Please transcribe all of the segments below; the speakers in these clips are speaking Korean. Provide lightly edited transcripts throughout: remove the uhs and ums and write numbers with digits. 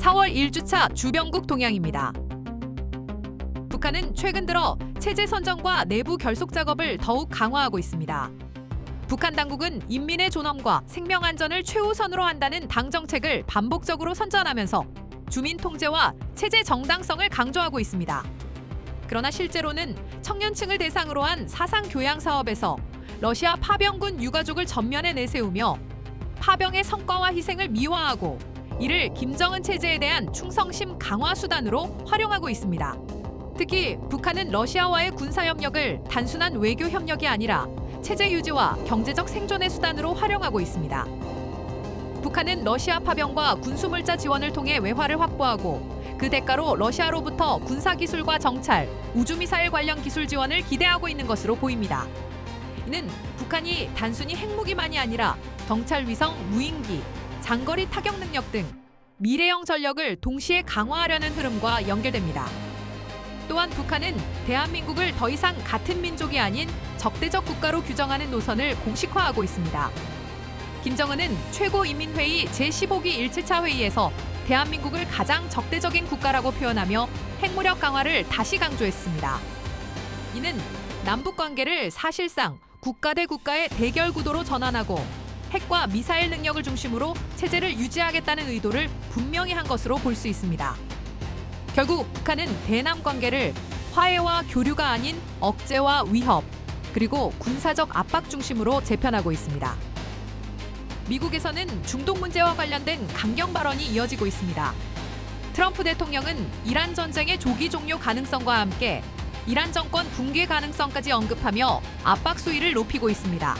4월 1주차 주변국 동향입니다. 북한은 최근 들어 체제 선정과 내부 결속 작업을 더욱 강화하고 있습니다. 북한 당국은 인민의 존엄과 생명 안전을 최우선으로 한다는 당 정책을 반복적으로 선전하면서 주민 통제와 체제 정당성을 강조하고 있습니다. 그러나 실제로는 청년층을 대상으로 한 사상 교양 사업에서 러시아 파병군 유가족을 전면에 내세우며 파병의 성과와 희생을 미화하고 이를 김정은 체제에 대한 충성심 강화 수단으로 활용하고 있습니다. 특히 북한은 러시아와의 군사 협력을 단순한 외교 협력이 아니라 체제 유지와 경제적 생존의 수단으로 활용하고 있습니다. 북한은 러시아 파병과 군수물자 지원을 통해 외화를 확보하고 그 대가로 러시아로부터 군사기술과 정찰, 우주미사일 관련 기술 지원을 기대하고 있는 것으로 보입니다. 이는 북한이 단순히 핵무기만이 아니라 정찰 위성, 무인기, 장거리 타격 능력 등 미래형 전력을 동시에 강화하려는 흐름과 연결됩니다. 또한 북한은 대한민국을 더 이상 같은 민족이 아닌 적대적 국가로 규정하는 노선을 공식화하고 있습니다. 김정은은 최고인민회의 제15기 177차 회의에서 대한민국을 가장 적대적인 국가라고 표현하며 핵무력 강화를 다시 강조했습니다. 이는 남북 관계를 사실상 국가 대 국가의 대결 구도로 전환하고 핵과 미사일 능력을 중심으로 체제를 유지하겠다는 의도를 분명히 한 것으로 볼 수 있습니다. 결국 북한은 대남 관계를 화해와 교류가 아닌 억제와 위협, 그리고 군사적 압박 중심으로 재편하고 있습니다. 미국에서는 중동 문제와 관련된 강경 발언이 이어지고 있습니다. 트럼프 대통령은 이란 전쟁의 조기 종료 가능성과 함께 이란 정권 붕괴 가능성까지 언급하며 압박 수위를 높이고 있습니다.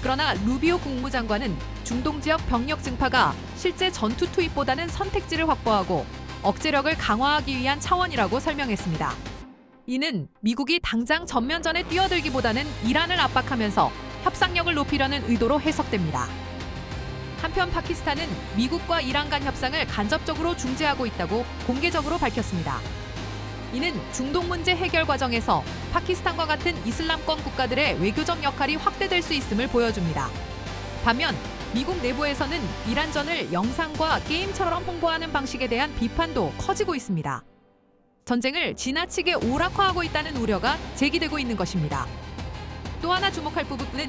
그러나 루비오 국무장관은 중동 지역 병력 증파가 실제 전투 투입보다는 선택지를 확보하고 억제력을 강화하기 위한 차원이라고 설명했습니다. 이는 미국이 당장 전면전에 뛰어들기보다는 이란을 압박하면서 협상력을 높이려는 의도로 해석됩니다. 한편 파키스탄은 미국과 이란 간 협상을 간접적으로 중재하고 있다고 공개적으로 밝혔습니다. 이는 중동 문제 해결 과정에서 파키스탄과 같은 이슬람권 국가들의 외교적 역할이 확대될 수 있음을 보여줍니다. 반면 미국 내부에서는 이란전을 영상과 게임처럼 홍보하는 방식에 대한 비판도 커지고 있습니다. 전쟁을 지나치게 오락화하고 있다는 우려가 제기되고 있는 것입니다. 또 하나 주목할 부분은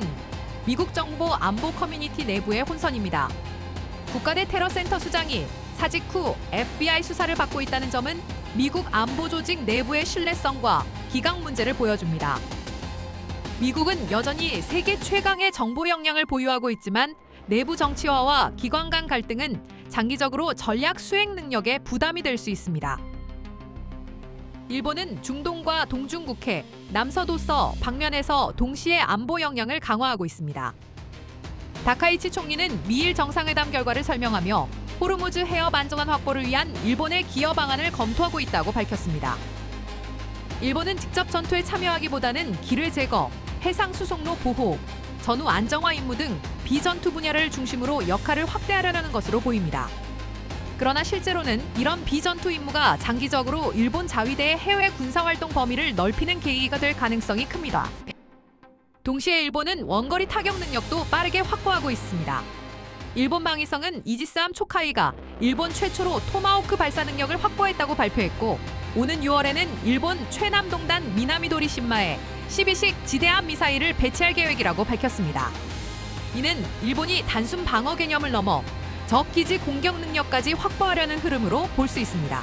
미국 정보 안보 커뮤니티 내부의 혼선입니다. 국가대 테러센터 수장이 사직 후 FBI 수사를 받고 있다는 점은 미국 안보 조직 내부의 신뢰성과 기강 문제를 보여줍니다. 미국은 여전히 세계 최강의 정보 역량을 보유하고 있지만 내부 정치화와 기관 간 갈등은 장기적으로 전략 수행 능력에 부담이 될 수 있습니다. 일본은 중동과 동중국해, 남서도서 방면에서 동시에 안보 역량을 강화하고 있습니다. 다카이치 총리는 미일 정상회담 결과를 설명하며 호르무즈 해협 안전한 확보를 위한 일본의 기여 방안을 검토하고 있다고 밝혔습니다. 일본은 직접 전투에 참여하기보다는 기뢰 제거, 해상 수송로 보호, 전후 안정화 임무 등 비전투 분야를 중심으로 역할을 확대하려는 것으로 보입니다. 그러나 실제로는 이런 비전투 임무가 장기적으로 일본 자위대의 해외 군사활동 범위를 넓히는 계기가 될 가능성이 큽니다. 동시에 일본은 원거리 타격 능력도 빠르게 확보하고 있습니다. 일본 방위성은 이지스함 초카이가 일본 최초로 토마호크 발사 능력을 확보했다고 발표했고 오는 6월에는 일본 최남동단 미나미도리 신마에 12식 지대함 미사일을 배치할 계획이라고 밝혔습니다. 이는 일본이 단순 방어 개념을 넘어 적기지 공격 능력까지 확보하려는 흐름으로 볼 수 있습니다.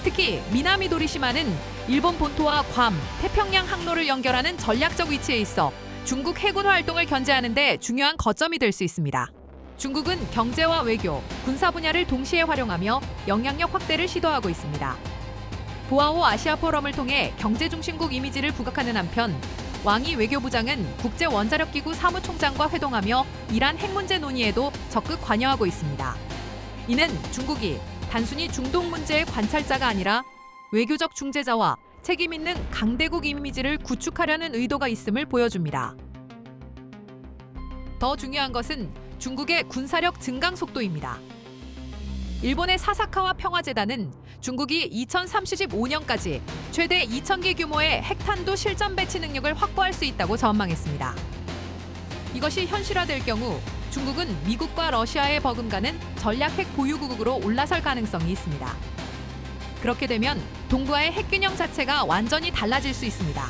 특히 미나미도리시마는 일본 본토와 괌, 태평양 항로를 연결하는 전략적 위치에 있어 중국 해군 활동을 견제하는 데 중요한 거점이 될 수 있습니다. 중국은 경제와 외교, 군사 분야를 동시에 활용하며 영향력 확대를 시도하고 있습니다. 보아호 아시아 포럼을 통해 경제 중심국 이미지를 부각하는 한편 왕이 외교부장은 국제원자력기구 사무총장과 회동하며 이란 핵 문제 논의에도 적극 관여하고 있습니다. 이는 중국이 단순히 중동 문제의 관찰자가 아니라 외교적 중재자와 책임 있는 강대국 이미지를 구축하려는 의도가 있음을 보여줍니다. 더 중요한 것은 중국의 군사력 증강 속도입니다. 일본의 사사카와 평화재단은 중국이 2035년까지 최대 2,000개 규모의 핵탄두 실전 배치 능력을 확보할 수 있다고 전망했습니다. 이것이 현실화될 경우 중국은 미국과 러시아에 버금가는 전략 핵 보유국으로 올라설 가능성이 있습니다. 그렇게 되면 동부와의 핵균형 자체가 완전히 달라질 수 있습니다.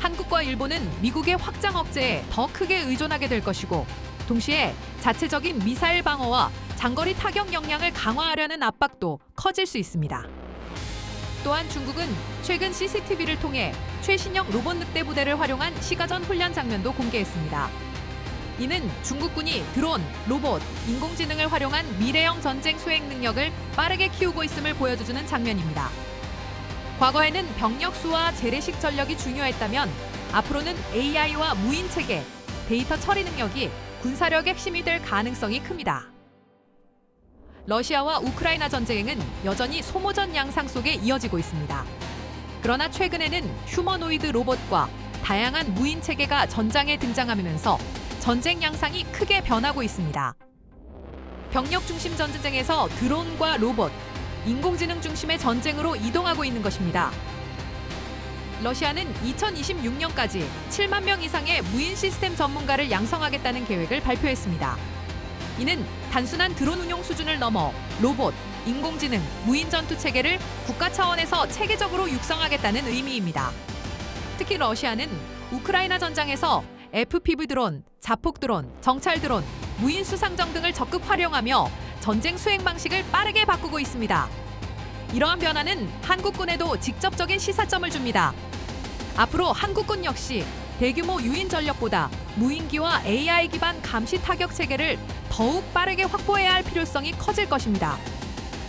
한국과 일본은 미국의 확장 억제에 더 크게 의존하게 될 것이고, 동시에 자체적인 미사일 방어와 장거리 타격 역량을 강화하려는 압박도 커질 수 있습니다. 또한 중국은 최근 CCTV를 통해 최신형 로봇 늑대 부대를 활용한 시가전 훈련 장면도 공개했습니다. 이는 중국군이 드론, 로봇, 인공지능을 활용한 미래형 전쟁 수행 능력을 빠르게 키우고 있음을 보여주는 장면입니다. 과거에는 병력 수와 재래식 전력이 중요했다면 앞으로는 AI와 무인 체계, 데이터 처리 능력이 군사력의 핵심이 될 가능성이 큽니다. 러시아와 우크라이나 전쟁은 여전히 소모전 양상 속에 이어지고 있습니다. 그러나 최근에는 휴머노이드 로봇과 다양한 무인 체계가 전장에 등장하면서 전쟁 양상이 크게 변하고 있습니다. 병력 중심 전쟁에서 드론과 로봇, 인공지능 중심의 전쟁으로 이동하고 있는 것입니다. 러시아는 2026년까지 7만 명 이상의 무인 시스템 전문가를 양성하겠다는 계획을 발표했습니다. 이는 단순한 드론 운용 수준을 넘어 로봇, 인공지능, 무인 전투 체계를 국가 차원에서 체계적으로 육성하겠다는 의미입니다. 특히 러시아는 우크라이나 전장에서 FPV 드론, 자폭 드론, 정찰 드론, 무인 수상정 등을 적극 활용하며 전쟁 수행 방식을 빠르게 바꾸고 있습니다. 이러한 변화는 한국군에도 직접적인 시사점을 줍니다. 앞으로 한국군 역시 대규모 유인 전력보다 무인기와 AI 기반 감시 타격 체계를 더욱 빠르게 확보해야 할 필요성이 커질 것입니다.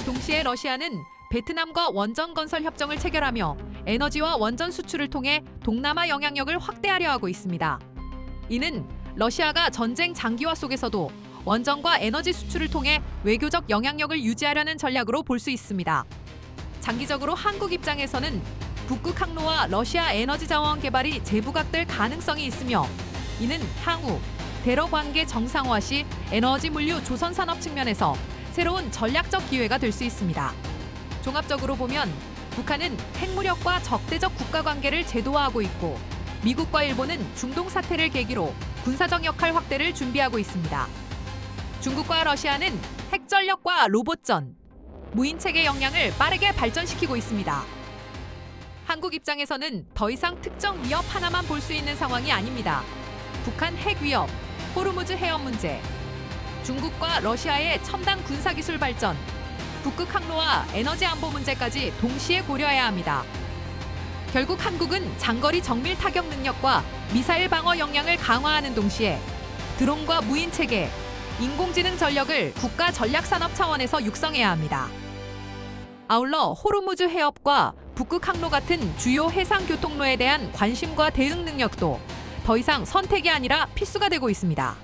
동시에 러시아는 베트남과 원전 건설 협정을 체결하며 에너지와 원전 수출을 통해 동남아 영향력을 확대하려 하고 있습니다. 이는 러시아가 전쟁 장기화 속에서도 원전과 에너지 수출을 통해 외교적 영향력을 유지하려는 전략으로 볼 수 있습니다. 장기적으로 한국 입장에서는 북극 항로와 러시아 에너지 자원 개발이 재부각될 가능성이 있으며, 이는 향후 대러 관계 정상화 시 에너지 물류 조선 산업 측면에서 새로운 전략적 기회가 될 수 있습니다. 종합적으로 보면 북한은 핵무력과 적대적 국가 관계를 제도화하고 있고, 미국과 일본은 중동 사태를 계기로 군사적 역할 확대를 준비하고 있습니다. 중국과 러시아는 핵전력과 로봇전, 무인 체계 역량을 빠르게 발전시키고 있습니다. 한국 입장에서는 더 이상 특정 위협 하나만 볼 수 있는 상황이 아닙니다. 북한 핵 위협, 호르무즈 해협 문제, 중국과 러시아의 첨단 군사기술 발전, 북극 항로와 에너지 안보 문제까지 동시에 고려해야 합니다. 결국 한국은 장거리 정밀 타격 능력과 미사일 방어 역량을 강화하는 동시에 드론과 무인 체계, 인공지능 전력을 국가 전략 산업 차원에서 육성해야 합니다. 아울러 호르무즈 해협과 북극 항로 같은 주요 해상 교통로에 대한 관심과 대응 능력도 더 이상 선택이 아니라 필수가 되고 있습니다.